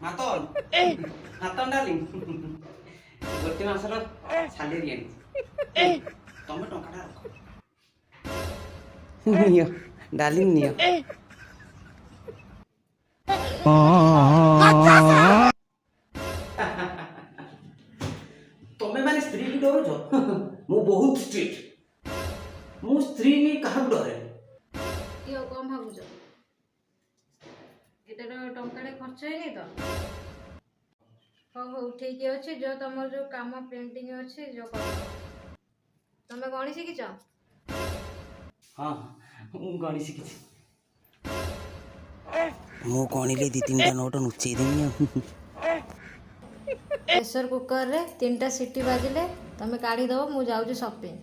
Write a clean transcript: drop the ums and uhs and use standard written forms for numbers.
ହାତନ ହାତନ darling ଗୋଟେ ମାସର salary ଆଣି ତମେ ଟଙ୍କାଟା ରଖ ନିଅ ଡାର୍ଲିଂ ନିଅ ତମେ ମାନେ ସ୍ତ୍ରୀ କି ଡରୁଛ ମୁଁ ବହୁତ ଷ୍ଟ୍ରିକ୍ଟ ମୁଁ ସ୍ତ୍ରୀ ନେଇ କାହାକୁ ଡରେ କିଏ କଣ ଭାବୁଛ ଏଟାର ଟଙ୍କାଟେ ଖର୍ଚ୍ଚ ହେଇନି ତ ହଉ ହଉ ଠିକ ଅଛି ଯୋଉ ତମର ଯୋଉ କାମ ପେଣ୍ଟିଂ ଅଛି ଯୋଉ କର ତମେ ଗଣି ଶିଖିଛ ହଁ ମୁଁ ଗଣି ଶିଖିଛି ମୁଁ ଗଣିଲେ ଦି ତିନିଟା ନୋଟ ନୁଚେଇ ଦେବି ଆଉ ପ୍ରେସର କୁକରରେ 3ଟା ସିଟି ବାଜିଲେ ତମେ କାଢ଼ିଦବ ମୁଁ ଯାଉଛି ସପିଂ